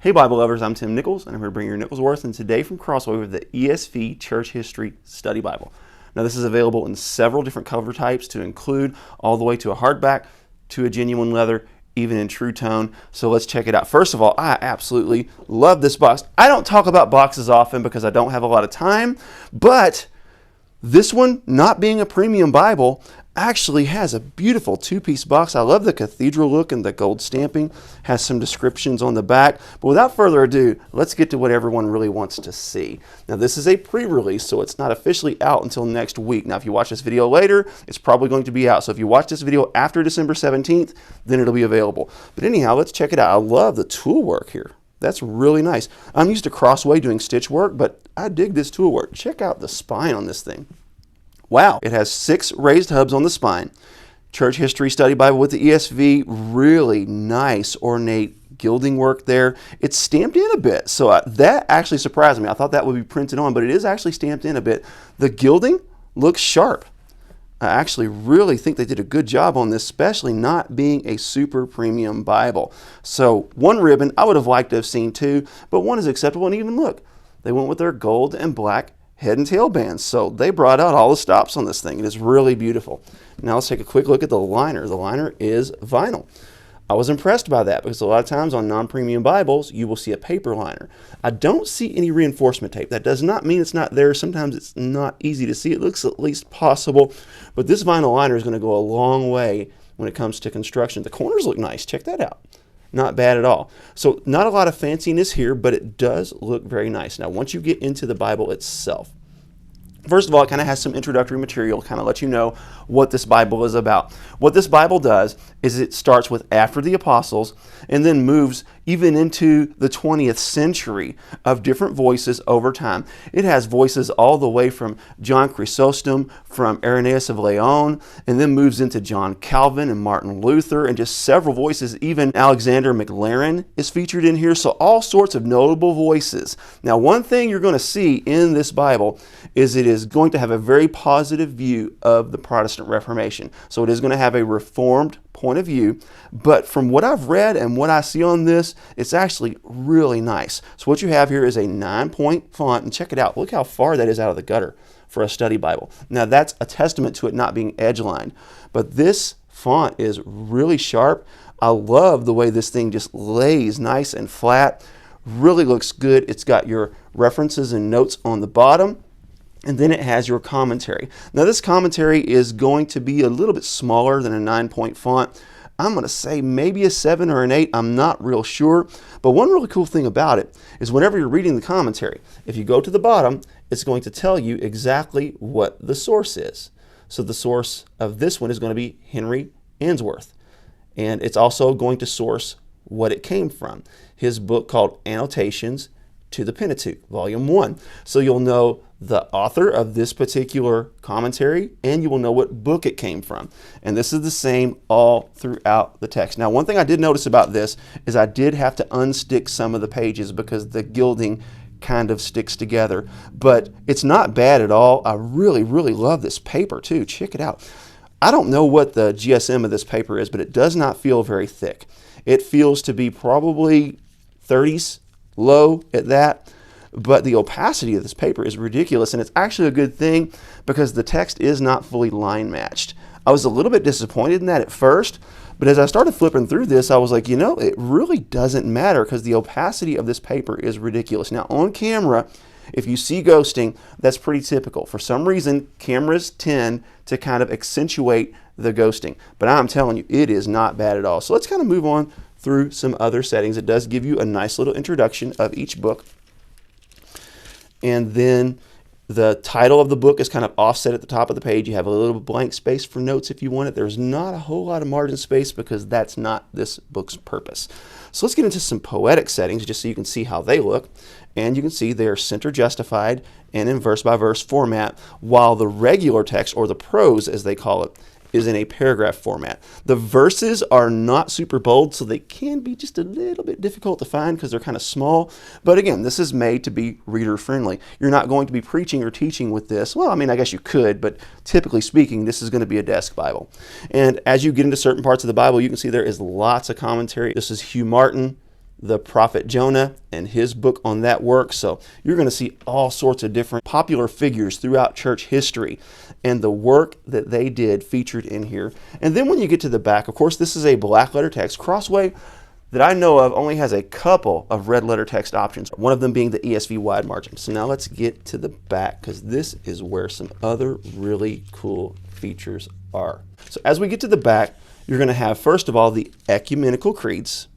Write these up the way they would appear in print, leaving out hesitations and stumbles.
Hey Bible lovers, I'm Tim Nichols, and I'm here to bring your Nicholsworth, and today from Crossway with the ESV Church History Study Bible. Now this is available in several different cover types to include all the way to a hardback, to a genuine leather, even in true tone. So let's check it out. First of all, I absolutely love this box. I don't talk about boxes often because I don't have a lot of time, but this one, not being a premium Bible, actually has a beautiful two-piece box. I love the cathedral look and the gold stamping. Has some descriptions on the back. But without further ado, let's get to what everyone really wants to see. Now this is a pre-release, so it's not officially out until next week. Now if you watch this video later, it's probably going to be out. So if you watch this video after December 17th, then it'll be available. But anyhow, let's check it out. I love the tool work here. That's really nice. I'm used to Crossway doing stitch work, but I dig this tool work. Check out the spine on this thing. Wow, it has 6 raised hubs on the spine. Church History Study Bible with the ESV, really nice ornate gilding work there. It's stamped in a bit, so that actually surprised me. I thought that would be printed on, but it is actually stamped in a bit. The gilding looks sharp. I actually really think they did a good job on this, especially not being a super premium Bible. So 1 ribbon, I would have liked to have seen 2, but 1 is acceptable. And even look, they went with their gold and black head and tail bands. So they brought out all the stops on this thing. It is really beautiful. Now let's take a quick look at the liner. The liner is vinyl. I was impressed by that because a lot of times on non-premium Bibles, you will see a paper liner. I don't see any reinforcement tape. That does not mean it's not there. Sometimes it's not easy to see. It looks at least possible, but this vinyl liner is going to go a long way when it comes to construction. The corners look nice. Check that out. Not bad at all. So not a lot of fanciness here, but it does look very nice. Now, once you get into the Bible itself, first of all, it kind of has some introductory material, kind of let you know what this Bible is about. What this Bible does is it starts with after the apostles and then moves even into the 20th century of different voices over time. It has voices all the way from John Chrysostom, from Irenaeus of Lyon, and then moves into John Calvin and Martin Luther, and just several voices. Even Alexander McLaren is featured in here, so all sorts of notable voices. Now, one thing you're going to see in this Bible is it is going to have a very positive view of the Protestant Reformation. So it is going to have a Reformed point of view, but from what I've read and what I see on this, it's actually really nice. So what you have here is a 9-point font, and check it out. Look how far that is out of the gutter for a study Bible. Now that's a testament to it not being edge-lined, but this font is really sharp. I love the way this thing just lays nice and flat. Really looks good. It's got your references and notes on the bottom. And then it has your commentary. Now this commentary is going to be a little bit smaller than a 9-point font. I'm going to say maybe a 7 or an 8. I'm not real sure. But one really cool thing about it is whenever you're reading the commentary, if you go to the bottom, it's going to tell you exactly what the source is. So the source of this one is going to be Henry Ainsworth. And it's also going to source what it came from. His book called Annotations to the Pentateuch, Volume 1. So you'll know the author of this particular commentary, and you will know what book it came from. And this is the same all throughout the text. Now, one thing I did notice about this is I did have to unstick some of the pages because the gilding kind of sticks together. But it's not bad at all. I really, really love this paper too. Check it out. I don't know what the GSM of this paper is, but it does not feel very thick. It feels to be probably 30s, low at that. But the opacity of this paper is ridiculous, and it's actually a good thing because the text is not fully line matched. I was a little bit disappointed in that at first, but as I started flipping through this, I was like, you know, it really doesn't matter because the opacity of this paper is ridiculous. Now, on camera, if you see ghosting, that's pretty typical. For some reason, cameras tend to kind of accentuate the ghosting, but I'm telling you, it is not bad at all. So let's kind of move on through some other settings. It does give you a nice little introduction of each book. And then the title of the book is kind of offset at the top of the page. You have a little blank space for notes if you want it. There's not a whole lot of margin space because that's not this book's purpose. So let's get into some poetic settings just so you can see how they look. And you can see they are center justified and in verse by verse format, while the regular text, or the prose as they call it, is in a paragraph format. The verses are not super bold, so they can be just a little bit difficult to find because they're kind of small. But again, this is made to be reader friendly. You're not going to be preaching or teaching with this. Well, I mean, I guess you could, but typically speaking, this is going to be a desk Bible. And as you get into certain parts of the Bible, you can see there is lots of commentary. This is Hugh Martin. the prophet Jonah and his book on that work. So you're going to see all sorts of different popular figures throughout church history and the work that they did featured in here. And then when you get to the back, of course, this is a black letter text. Crossway, that I know of, only has a couple of red letter text options, one of them being the ESV wide margin. So now let's get to the back, because this is where some other really cool features are. So as we get to the back, you're going to have, first of all, the ecumenical creeds.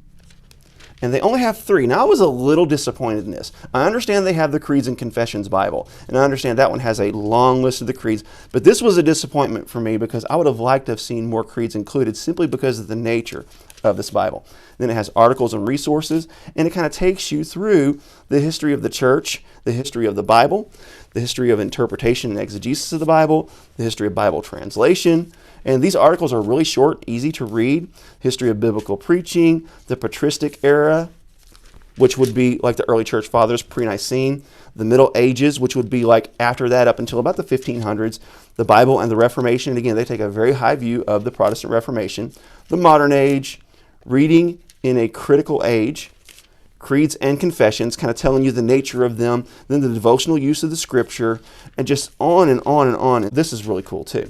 And they only have 3. Now, I was a little disappointed in this. I understand they have the Creeds and Confessions Bible, and I understand that one has a long list of the creeds, but this was a disappointment for me because I would have liked to have seen more creeds included simply because of the nature of this Bible. Then it has articles and resources, and it kind of takes you through the history of the church, the history of the Bible, the history of interpretation and exegesis of the Bible, the history of Bible translation. And these articles are really short, easy to read. History of biblical preaching, the patristic era, which would be like the early church fathers, pre-Nicene, the Middle Ages, which would be like after that up until about the 1500s, the Bible and the Reformation. And again, they take a very high view of the Protestant Reformation, the modern age, reading in a critical age, creeds and confessions, kind of telling you the nature of them, then the devotional use of the scripture, and just on and on and on. This is really cool too.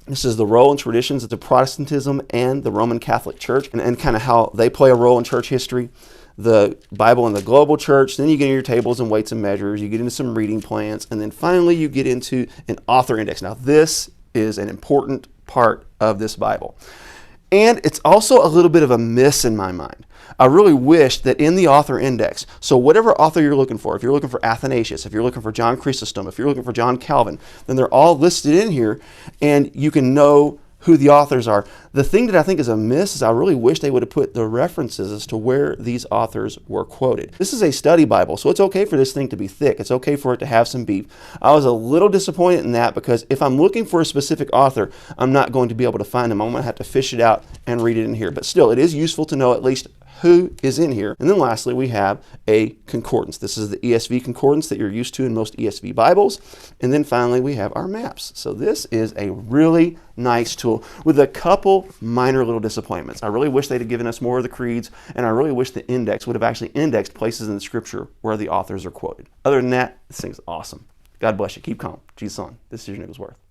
This is the role and traditions of the Protestantism and the Roman Catholic Church, and kind of how they play a role in church history. The Bible and the global church. Then you get into your tables and weights and measures. You get into some reading plans. And then finally you get into an author index. Now this is an important part of this Bible. And it's also a little bit of a miss in my mind. I really wish that in the author index, so whatever author you're looking for, if you're looking for Athanasius, if you're looking for John Chrysostom, if you're looking for John Calvin, then they're all listed in here and you can know who the authors are. The thing that I think is a miss is I really wish they would have put the references as to where these authors were quoted. This is a study Bible, so it's okay for this thing to be thick. It's okay for it to have some beef. I was a little disappointed in that because if I'm looking for a specific author, I'm not going to be able to find them. I'm going to have to fish it out and read it in here. But still, it is useful to know at least who is in here. And then lastly, we have a concordance. This is the ESV concordance that you're used to in most ESV Bibles. And then finally, we have our maps. So this is a really nice tool with a couple minor little disappointments. I really wish they'd have given us more of the creeds, and I really wish the index would have actually indexed places in the scripture where the authors are quoted. Other than that, this thing's awesome. God bless you. Keep calm. Jesus on. This is your Nichols Worth.